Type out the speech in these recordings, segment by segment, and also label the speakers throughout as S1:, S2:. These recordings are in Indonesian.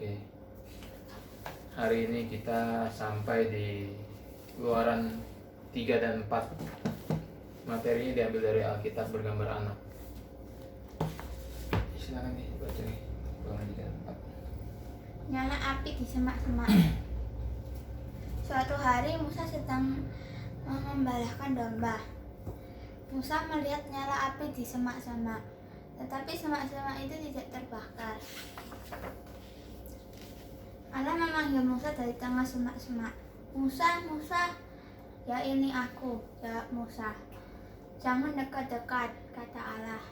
S1: Oke. Hari ini kita sampai di Keluaran 3 dan 4. Materinya diambil dari Alkitab bergambar anak. Silakan nih baca nih. Keluaran 3 dan 4.
S2: Nyala api di semak-semak. Suatu hari Musa sedang mengembalakan domba. Musa melihat nyala api di semak-semak, tetapi semak-semak itu tidak terbakar. Allah memanggil Musa dari tengah semak-semak. "Musa, Musa." "Ya, ini aku," jawab Musa. "Jangan dekat-dekat," kata Allah.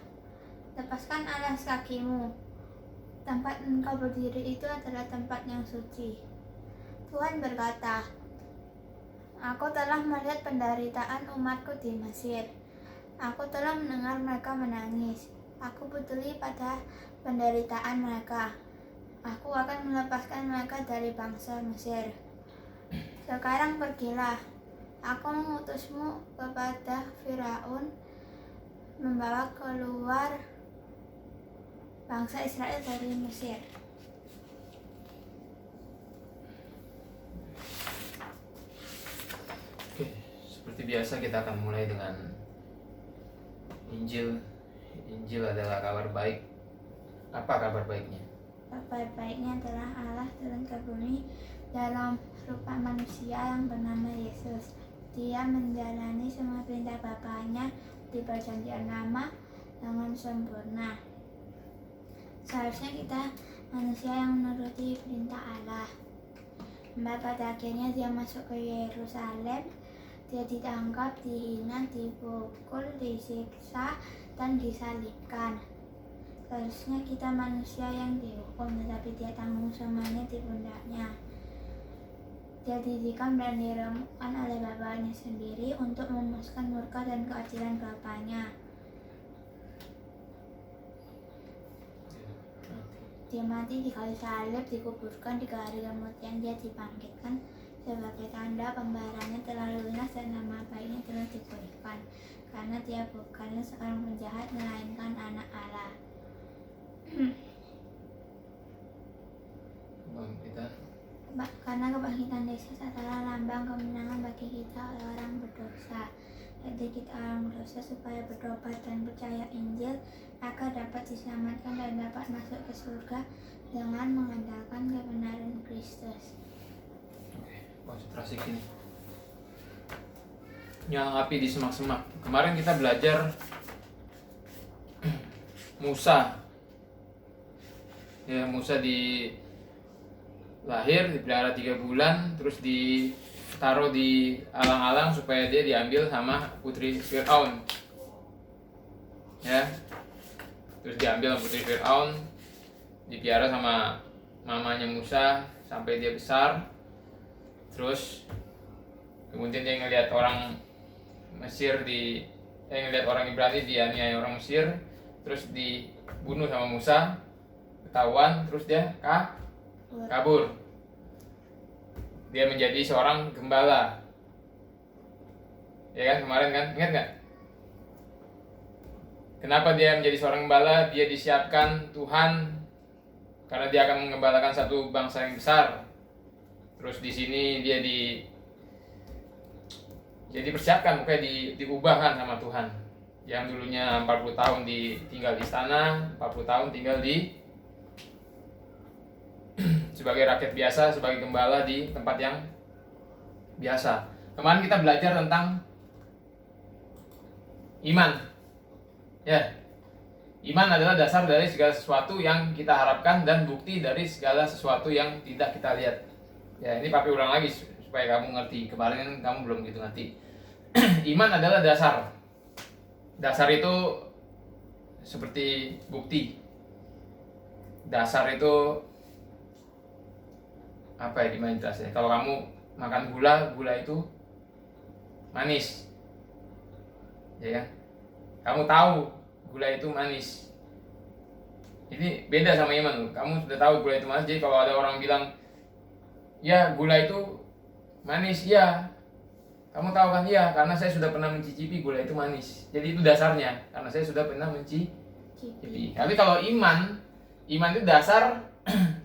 S2: "Lepaskan alas kakimu. Tempat engkau berdiri itu adalah tempat yang suci." Tuhan berkata, "Aku telah melihat penderitaan umatku di Mesir. Aku telah mendengar mereka menangis. Aku peduli pada penderitaan mereka. Aku akan melepaskan mereka dari bangsa Mesir. Sekarang pergilah. Aku mengutusmu kepada Firaun, membawa keluar bangsa Israel dari Mesir."
S1: Oke, seperti biasa kita akan mulai dengan Injil. Injil adalah kabar baik. Apa kabar baiknya?
S2: Kabar baiknya adalah Allah turun ke bumi dalam rupa manusia yang bernama Yesus. Dia menjalani semua perintah Bapaknya di perjanjian lama dengan sempurna. Seharusnya kita manusia yang menuruti perintah Allah. Pada akhirnya dia masuk ke Yerusalem. Dia ditangkap, dihina, dipukul, disiksa, dan disalibkan. Seharusnya kita manusia yang dihukum, tetapi dia tanggung semuanya di pundaknya. Dia didikam dan diremukkan oleh Bapaknya sendiri untuk memuaskan murka dan keadilan Bapaknya. Dia mati di kayu salib, dikuburkan 3 hari kemudian dia dibangkitkan sebagai tanda pembayarannya telah lunas dan nama baiknya telah dipulihkan, karena dia bukanlah seorang penjahat melainkan anak Allah. Karena kebangkitan Yesus adalah lambang kemenangan bagi kita orang berdosa. Jadi kita orang berdosa supaya bertobat dan percaya Injil agar dapat diselamatkan dan dapat masuk ke surga dengan mengandalkan kebenaran Kristus.
S1: Oke, konsentrasi gini. Nyala api di semak-semak. Kemarin kita belajar Musa. Ya, Musa lahir, dipelihara 3 bulan, terus ditaruh di alang-alang supaya dia diambil sama putri Firaun. Ya. Terus diambil sama putri Firaun, dipelihara sama mamanya Musa sampai dia besar. Terus kemudian dia ngelihat orang Mesir ngelihat orang Ibrani dianiaya orang Mesir, terus dibunuh sama Musa, ketahuan, terus dia kabur. Dia menjadi seorang gembala. Ya kan, kemarin kan, ingat nggak? Kenapa dia menjadi seorang gembala? Dia disiapkan Tuhan karena dia akan mengembalakan satu bangsa yang besar. Terus di sini dia dipersiapkan, makanya diubahkan sama Tuhan. Yang dulunya 40 tahun tinggal di istana, 40 tahun tinggal sebagai rakyat biasa, sebagai gembala di tempat yang biasa. Kemarin kita belajar tentang iman. Ya. Iman adalah dasar dari segala sesuatu yang kita harapkan dan bukti dari segala sesuatu yang tidak kita lihat. Ya, ini papi ulang lagi supaya kamu ngerti. Kemarin kamu belum gitu ngerti. Iman adalah dasar. Dasar itu seperti bukti. Dasar itu apa ya, gimana jelasnya? Kalau kamu makan gula itu manis, ya kan? Kamu tahu gula itu manis. Ini beda sama iman. Kamu sudah tahu gula itu manis. Jadi kalau ada orang bilang, ya gula itu manis, ya kamu tahu kan? Ya, karena saya sudah pernah mencicipi gula itu manis. Jadi itu dasarnya, karena saya sudah pernah mencicipi. Tapi kalau iman itu dasar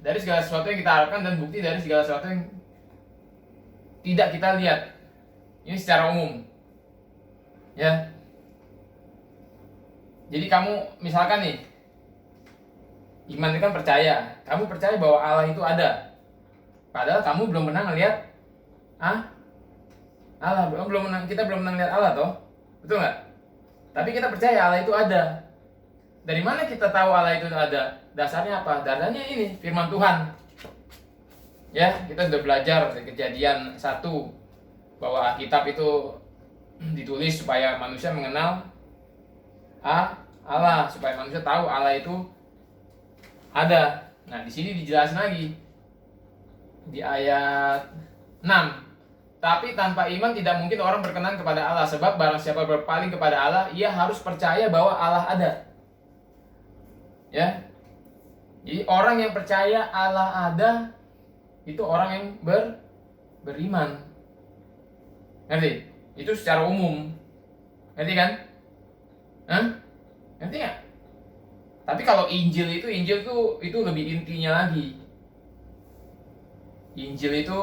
S1: dari segala sesuatu yang kita harapkan dan bukti dari segala sesuatu yang tidak kita lihat. Ini secara umum. Ya. Jadi kamu misalkan nih, iman itu kan percaya. Kamu percaya bahwa Allah itu ada. Padahal kamu belum pernah ngelihat Allah, kita belum pernah lihat Allah toh. Betul nggak? Tapi kita percaya Allah itu ada. Dari mana kita tahu Allah itu ada? Dasarnya apa? Dasarnya ini firman Tuhan. Ya, kita sudah belajar dari Kejadian 1 bahwa Alkitab itu ditulis supaya manusia mengenal Allah, supaya manusia tahu Allah itu ada. Nah, di sini dijelasin lagi di ayat 6. Tapi tanpa iman tidak mungkin orang berkenan kepada Allah, sebab barang siapa berpaling kepada Allah, ia harus percaya bahwa Allah ada. Ya. Jadi orang yang percaya Allah ada itu orang yang beriman. Ngerti? Itu secara umum. Ngerti kan? Ngerti nggak? Tapi kalau Injil itu lebih intinya lagi. Injil itu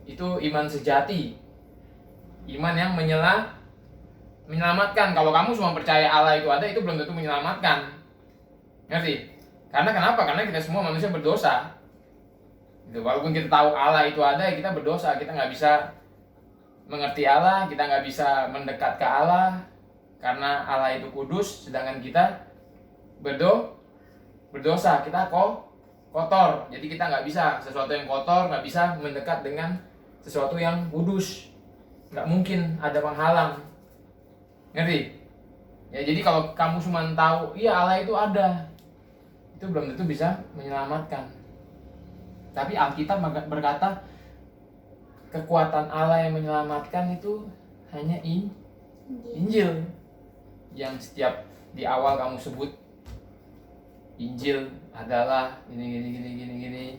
S1: itu iman sejati. Iman yang menyelamatkan. Kalau kamu cuma percaya Allah itu ada, itu belum tentu menyelamatkan. Ngerti? Karena kenapa? Karena kita semua manusia berdosa. Gitu. Walaupun kita tahu Allah itu ada, kita berdosa. Kita nggak bisa mengerti Allah, kita nggak bisa mendekat ke Allah, karena Allah itu kudus, sedangkan kita berdosa. Kita kotor. Jadi kita nggak bisa, sesuatu yang kotor nggak bisa mendekat dengan sesuatu yang kudus. Nggak mungkin ada penghalang. Ngerti? Ya, jadi kalau kamu cuma tahu, iya Allah itu ada, itu belum tentu bisa menyelamatkan. Tapi Alkitab berkata kekuatan Allah yang menyelamatkan itu hanya Injil. Yang setiap di awal kamu sebut Injil adalah gini.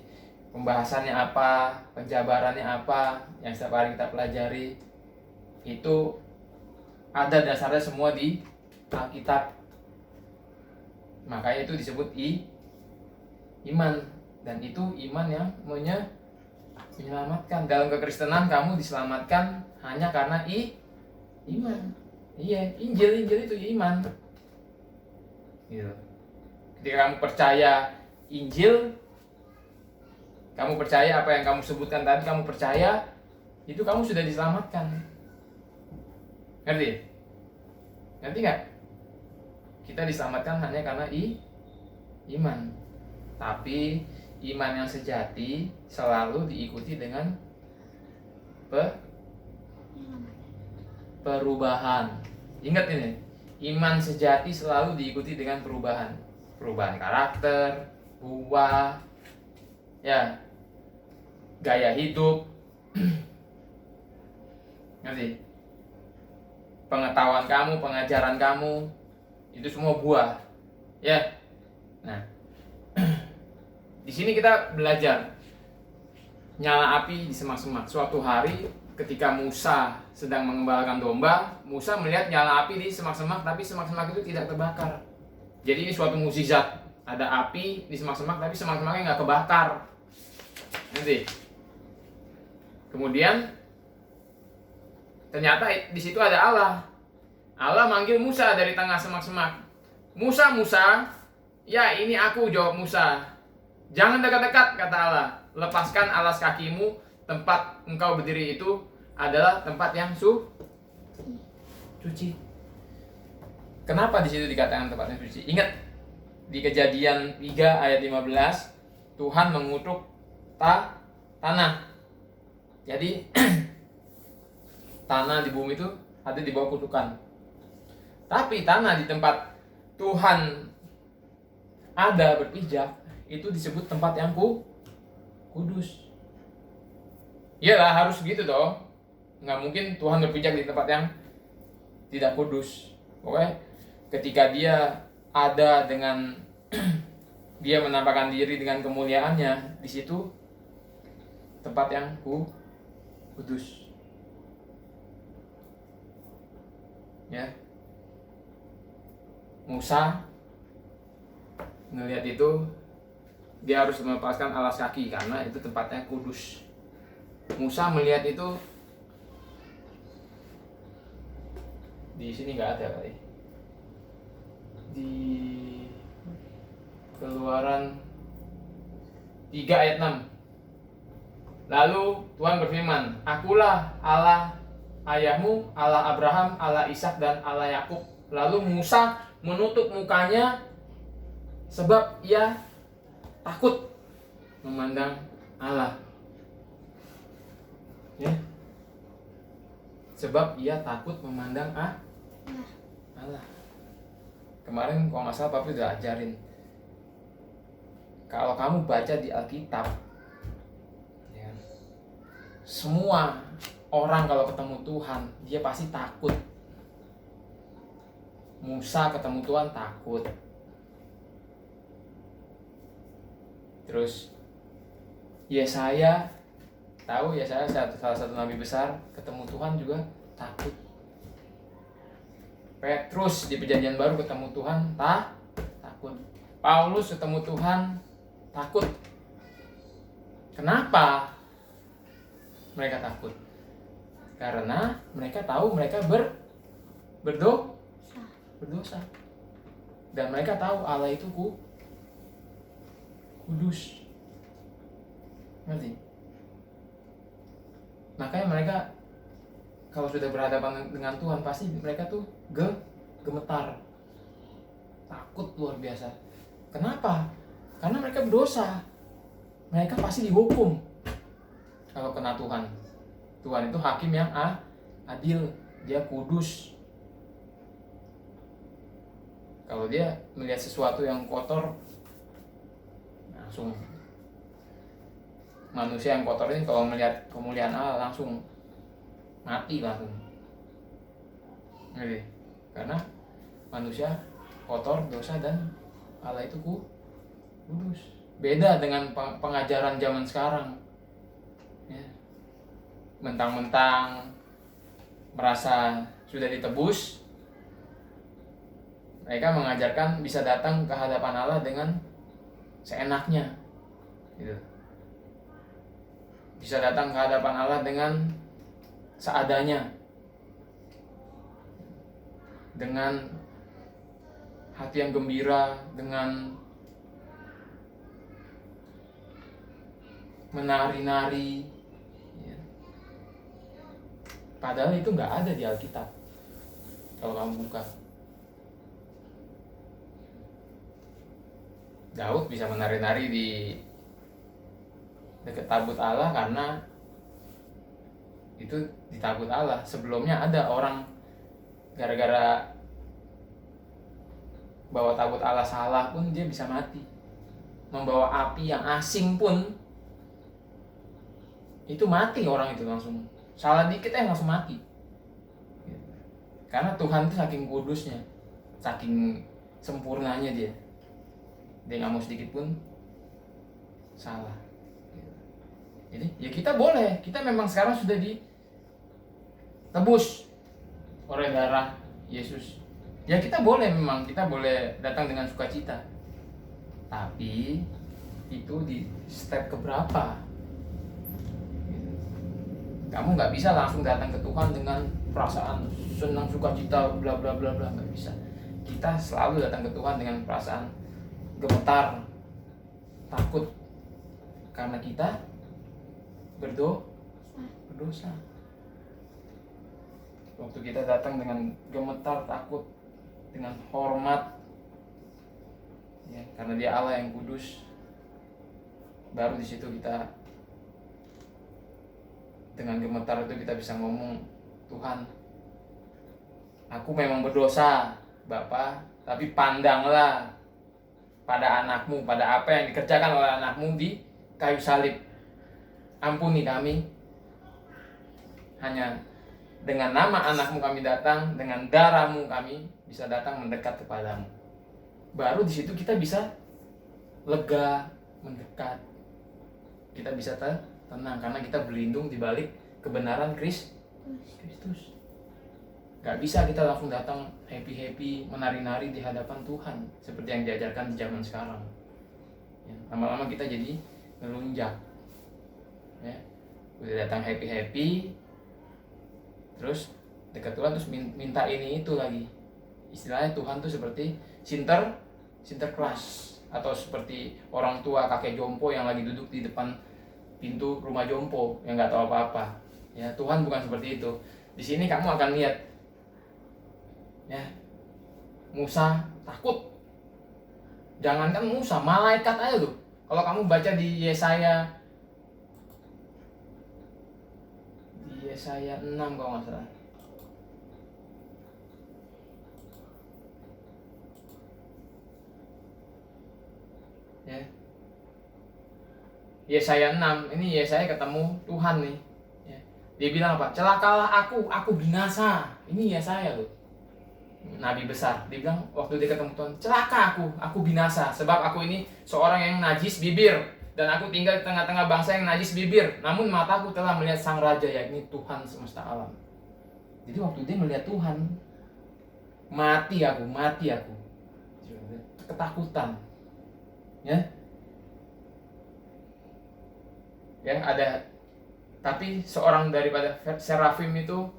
S1: Pembahasannya apa, penjabarannya apa, yang setiap hari kita pelajari, itu ada dasarnya semua di Alkitab. Makanya itu disebut iman. Dan itu iman yang menyelamatkan. Dalam kekristenan kamu diselamatkan hanya karena iman. Iya, Injil itu iman. Gitu. Ketika kamu percaya Injil, kamu percaya apa yang kamu sebutkan tadi, kamu percaya, itu kamu sudah diselamatkan. Ngerti? Ngerti nggak? Kita diselamatkan hanya karena iman. Tapi iman yang sejati selalu diikuti dengan perubahan. Ingat ini, iman sejati selalu diikuti dengan perubahan. Perubahan karakter, buah, ya, gaya hidup. Ngerti? Pengetahuan kamu, pengajaran kamu, itu semua buah. Ya. Nah, di sini kita belajar nyala api di semak-semak. Suatu hari ketika Musa sedang mengembalakan domba, Musa melihat nyala api di semak-semak, tapi semak-semak itu tidak terbakar. Jadi ini suatu mukjizat. Ada api di semak-semak, tapi semak-semaknya nggak kebakar. Nanti. Kemudian ternyata di situ ada Allah. Allah manggil Musa dari tengah semak-semak. Musa, ya ini aku, jawab Musa. Jangan dekat-dekat, kata Allah. Lepaskan alas kakimu, tempat engkau berdiri itu adalah tempat yang suci. Kenapa di situ dikatakan tempat yang suci? Ingat, di Kejadian 3 ayat 15, Tuhan mengutuk tanah. Jadi tanah di bumi itu ada di bawah kutukan. Tapi tanah di tempat Tuhan ada berpijak, itu disebut tempat yang kudus. Iyalah, harus gitu toh. Nggak mungkin Tuhan berpijak di tempat yang tidak kudus. Oke? Ketika dia ada dengan dia menampakkan diri dengan kemuliaannya, di situ tempat yang kudus. Ya. Musa ngelihat itu, dia harus melepaskan alas kaki karena itu tempatnya kudus. Musa melihat itu di sini nggak ada kali. Di Keluaran 3 ayat 6. Lalu Tuhan berfirman, "Akulah Allah ayahmu, Allah Abraham, Allah Ishak dan Allah Yakub." Lalu Musa menutup mukanya sebab ia takut memandang Allah. Ya. Sebab ia takut memandang Allah. Kemarin kalau nggak salah Papi udah ajarin. Kalau kamu baca di Alkitab, ya, semua orang kalau ketemu Tuhan dia pasti takut. Musa ketemu Tuhan takut. Terus Yesaya, tahu Yesaya salah satu nabi besar, ketemu Tuhan juga takut. Petrus di Perjanjian Baru ketemu Tuhan takut. Paulus ketemu Tuhan takut. Kenapa mereka takut? Karena mereka tahu mereka berdosa. Dan mereka tahu Allah itu kudus. Ngerti? Makanya mereka kalau sudah berhadapan dengan Tuhan pasti mereka tuh gemetar, takut luar biasa. Kenapa? Karena mereka berdosa. Mereka pasti dihukum kalau kena Tuhan. Tuhan itu hakim yang adil, dia kudus. Kalau dia melihat sesuatu yang kotor, langsung manusia yang kotor ini kalau melihat kemuliaan Allah langsung mati langsung. Jadi, karena manusia kotor, dosa, dan Allah itu kudus. Beda dengan pengajaran zaman sekarang. Ya. Mentang-mentang merasa sudah ditebus, mereka mengajarkan bisa datang ke hadapan Allah dengan seenaknya. Gitu. Bisa datang ke hadapan Allah dengan seadanya, dengan hati yang gembira, dengan menari-nari, ya. Padahal itu nggak ada di Alkitab. Kalau kamu buka, Daud bisa menari-nari di dekat tabut Allah karena itu di tabut Allah. Sebelumnya ada orang gara-gara bawa tabut Allah salah pun dia bisa mati. Membawa api yang asing pun itu mati orang itu langsung. Salah dikit langsung mati. Karena Tuhan itu saking kudusnya, saking sempurnanya dia. Dia nggak mau sedikit pun salah. Jadi ya kita boleh, kita memang sekarang sudah ditebus oleh darah Yesus. Ya kita boleh, memang kita boleh datang dengan sukacita. Tapi itu di step keberapa? Kamu nggak bisa langsung datang ke Tuhan dengan perasaan senang, sukacita, bla bla bla bla, nggak bisa. Kita selalu datang ke Tuhan dengan perasaan gemetar, takut, karena kita berdosa. Waktu kita datang dengan gemetar, takut, dengan hormat, ya, karena dia Allah yang kudus, baru di situ kita dengan gemetar itu kita bisa ngomong, Tuhan, aku memang berdosa, Bapa, tapi pandanglah pada anakmu, pada apa yang dikerjakan oleh anakmu di kayu salib. Ampuni kami. Hanya dengan nama anakmu kami datang, dengan darahmu kami bisa datang mendekat kepadamu. Baru di situ kita bisa lega, mendekat. Kita bisa tenang karena kita berlindung di balik kebenaran Kristus. Gak bisa kita langsung datang happy-happy, menari-nari di hadapan Tuhan seperti yang diajarkan di zaman sekarang. Ya, lama-lama kita jadi ngelunjak. Ya, udah datang happy, terus dekat Tuhan terus minta ini itu lagi. Istilahnya Tuhan tuh seperti Sinterklas, atau seperti orang tua kakek jompo yang lagi duduk di depan pintu rumah jompo yang nggak tahu apa-apa. Ya, Tuhan bukan seperti itu. Di sini kamu akan lihat, ya, Musa takut. Jangankan Musa, malaikat aja tuh. Kalau kamu baca di Yesaya 6 kalau nggak salah. Ya. Yesaya 6, ini Yesaya ketemu Tuhan nih. Ya. Dia bilang apa? Celakalah aku binasa. Ini Yesaya loh. Nabi besar. Dia bilang waktu dia ketemu Tuhan, celaka aku binasa. Sebab aku ini seorang yang najis bibir. Dan aku tinggal di tengah-tengah bangsa yang najis bibir. Namun mataku telah melihat sang raja, yakni Tuhan semesta alam. Jadi waktu dia melihat Tuhan, mati aku. Ketakutan. Ya, ada. Tapi seorang daripada serafim itu,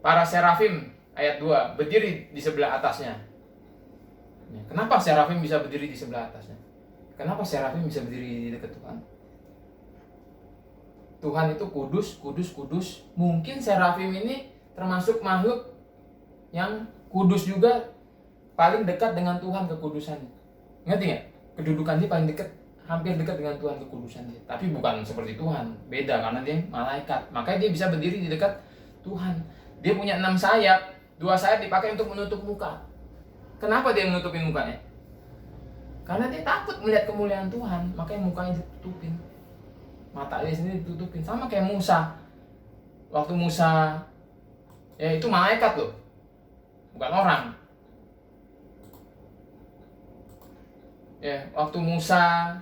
S1: para serafim ayat 2 berdiri di sebelah atasnya. Ya, kenapa serafim bisa berdiri di sebelah atasnya? Kenapa serafim bisa berdiri di dekat Tuhan? Tuhan itu kudus. Mungkin serafim ini termasuk makhluk yang kudus juga, paling dekat dengan Tuhan kekudusannya. Ngerti nggak? Kedudukan dia paling dekat, hampir dekat dengan Tuhan kekudusan dia. Tapi bukan seperti Tuhan, beda karena dia malaikat. Makanya dia bisa berdiri di dekat Tuhan. Dia punya 6 sayap, 2 sayap dipakai untuk menutup muka. Kenapa dia menutupin mukanya? Karena dia takut melihat kemuliaan Tuhan, makanya mukanya ditutupin. Mata dia sendiri ditutupin. Sama kayak Musa. Waktu Musa, ya itu malaikat loh, bukan orang. Ya, waktu Musa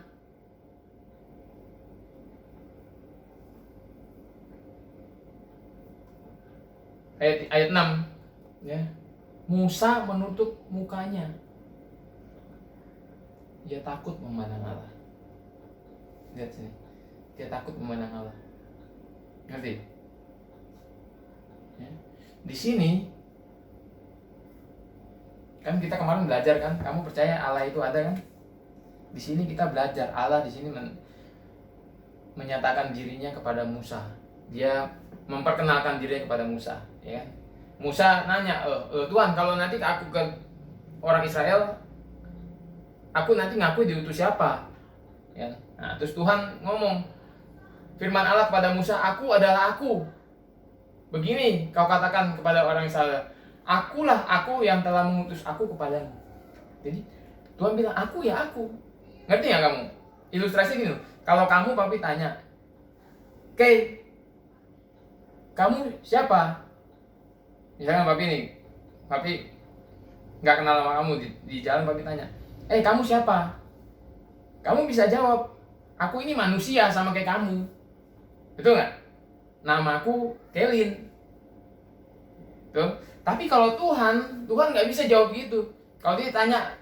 S1: ayat 6, ya. Musa menutup mukanya. Dia takut memandang Allah. Lihat sini. Dia takut memandang Allah. Ngerti? Ya. Di sini kan kita kemarin belajar kan, kamu percaya Allah itu ada kan? Di sini kita belajar Allah di sini menyatakan dirinya kepada Musa. Dia memperkenalkan dirinya kepada Musa, ya kan? Musa nanya, Tuhan, kalau nanti aku ke orang Israel, aku nanti ngaku diutus siapa? Ya. Nah, terus Tuhan ngomong, firman Allah kepada Musa, aku adalah aku. Begini kau katakan kepada orang Israel, akulah aku yang telah mengutus aku kepadamu. Jadi Tuhan bilang, aku ya aku. Ngerti nggak kamu? Ilustrasi gini loh. Kalau kamu papi tanya, Kay, kamu siapa? Misalkan papi nggak kenal sama kamu, di jalan papi tanya, kamu siapa? Kamu bisa jawab, aku ini manusia sama kayak kamu. Betul nggak? Namaku Kelin. Tuh. Tapi kalau Tuhan nggak bisa jawab gitu. Kalau dia tanya,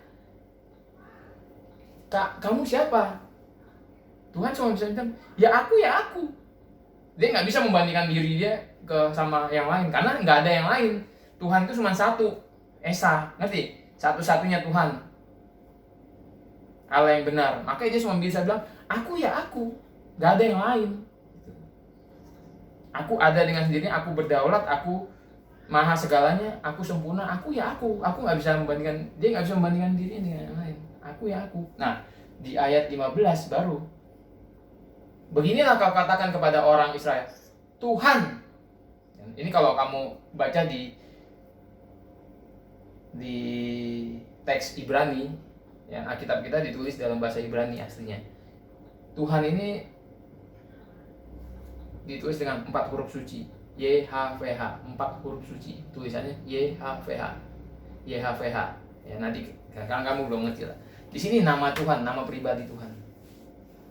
S1: Kak, kamu siapa? Tuhan cuma bisa bilang, ya aku. Dia nggak bisa membandingkan diri dia sama yang lain, karena nggak ada yang lain. Tuhan itu cuma satu, Esa, ngerti? Satu-satunya Tuhan, Allah yang benar. Makanya dia cuma bisa bilang, aku, nggak ada yang lain. Aku ada dengan sendirinya, aku berdaulat, aku maha segalanya, aku sempurna, aku nggak bisa membandingkan, dia nggak bisa membandingkan dirinya dengan yang lain. Aku. Nah, di ayat 15 baru, beginilah kau katakan kepada orang Israel, Tuhan. Ini kalau kamu baca di teks Ibrani, ya, Alkitab kita ditulis dalam bahasa Ibrani aslinya. Tuhan ini ditulis dengan 4 huruf suci, YHWH, 4 huruf suci, tulisannya YHWH. Ya, nanti sekarang kamu belum ngerti lah. Di sini nama Tuhan, nama pribadi Tuhan.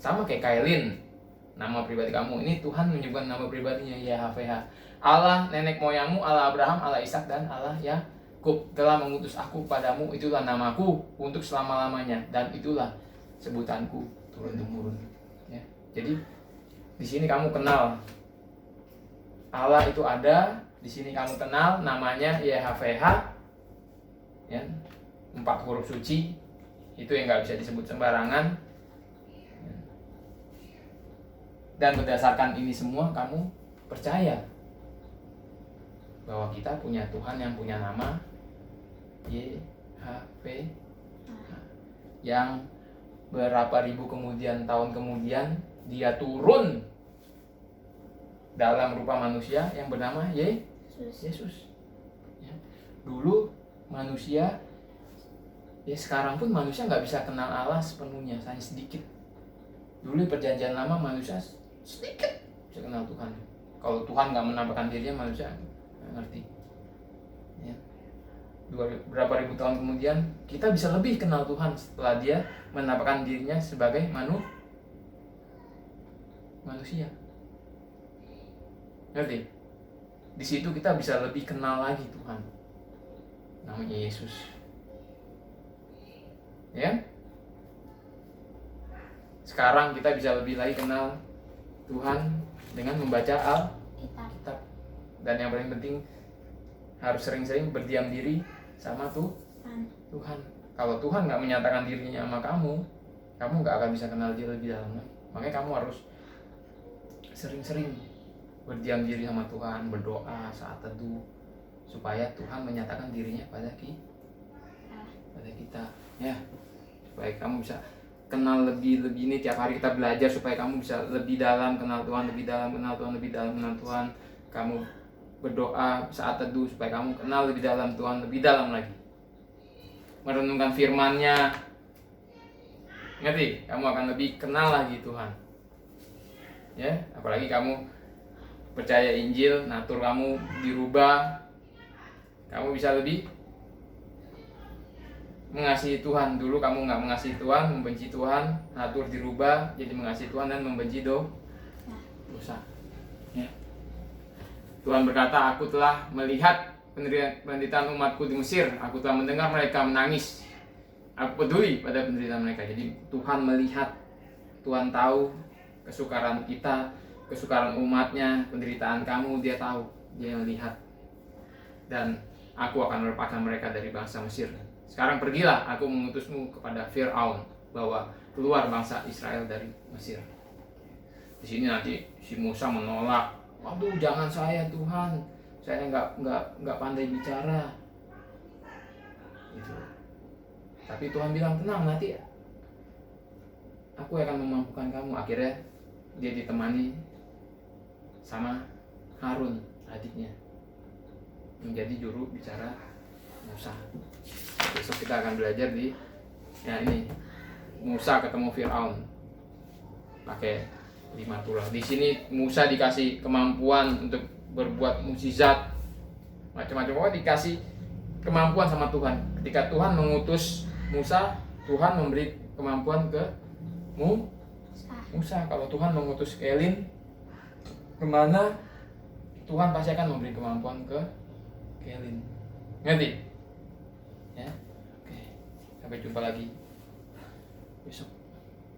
S1: Sama kayak Kailin, nama pribadi kamu. Ini Tuhan menyebutkan nama pribadinya, YHWH. Allah nenek moyangmu, Allah Abraham, Allah Ishak, dan Allah Yakub telah mengutus aku padamu. Itulah namaku untuk selama-lamanya, dan itulah sebutanku turun temurun. Ya. Jadi di sini kamu kenal Allah itu ada, di sini kamu kenal namanya YHWH, ya, 4 huruf suci itu yang nggak bisa disebut sembarangan. Dan berdasarkan ini semua kamu percaya bahwa kita punya Tuhan yang punya nama YHWH, yang berapa ribu tahun kemudian dia turun dalam rupa manusia yang bernama Yesus. Ya. Dulu manusia, ya sekarang pun manusia nggak bisa kenal Allah sepenuhnya, hanya sedikit. Dulu perjanjian lama manusia sedikit bisa kenal Tuhan. Kalau Tuhan nggak menampakkan dirinya, manusia nggak ngerti. Ya. Berapa ribu tahun kemudian kita bisa lebih kenal Tuhan setelah dia menampakkan dirinya sebagai manusia. Ngerti? Di situ kita bisa lebih kenal lagi Tuhan. Namanya Yesus. Ya? Sekarang kita bisa lebih lagi kenal Tuhan dengan membaca Alkitab. Dan yang paling penting harus sering-sering berdiam diri sama Tuhan. Kalau Tuhan nggak menyatakan dirinya sama kamu nggak akan bisa kenal dia lebih dalam. Makanya kamu harus sering-sering berdiam diri sama Tuhan, berdoa saat teduh, supaya Tuhan menyatakan dirinya pada kita, ya, supaya kamu bisa kenal lebih ini. Tiap hari kita belajar supaya kamu bisa lebih dalam kenal Tuhan, lebih dalam kenal Tuhan, lebih dalam kenal Tuhan. Kamu berdoa saat teduh supaya kamu kenal lebih dalam Tuhan, lebih dalam lagi, merenungkan firman-Nya. Ngerti? Kamu akan lebih kenal lagi Tuhan. Ya, apalagi kamu percaya Injil, natur kamu dirubah, kamu bisa lebih mengasihi Tuhan. Dulu kamu nggak mengasihi Tuhan, membenci Tuhan, natur dirubah jadi mengasihi Tuhan dan membenci dosa. Ya. Tuhan berkata, aku telah melihat penderitaan umatku di Mesir, aku telah mendengar mereka menangis, aku peduli pada penderitaan mereka. Jadi Tuhan melihat, Tuhan tahu kesukaran kita, kesukaran umatnya, penderitaan kamu, dia tahu, dia melihat. Dan aku akan melepaskan mereka dari bangsa Mesir. Sekarang pergilah, aku mengutusmu kepada Fir'aun, bahwa keluar bangsa Israel dari Mesir. Di sini nanti si Musa menolak, waduh jangan saya Tuhan, saya nggak pandai bicara. Gitu. Tapi Tuhan bilang tenang, nanti aku akan memampukan kamu. Akhirnya dia ditemani sama Harun, adiknya, menjadi juru bicara Musa. Besok kita akan belajar di ini Musa ketemu Fir'aun pakai 5 tulah. Di sini Musa dikasih kemampuan untuk berbuat mukjizat macam-macam, pokoknya dikasih kemampuan sama Tuhan. Ketika Tuhan mengutus Musa, Tuhan memberi kemampuan ke Musa. Kalau Tuhan mengutus Elin kemana, Tuhan pasti akan memberi kemampuan ke Elin. Ngerti? Ya, oke. Sampai jumpa lagi besok.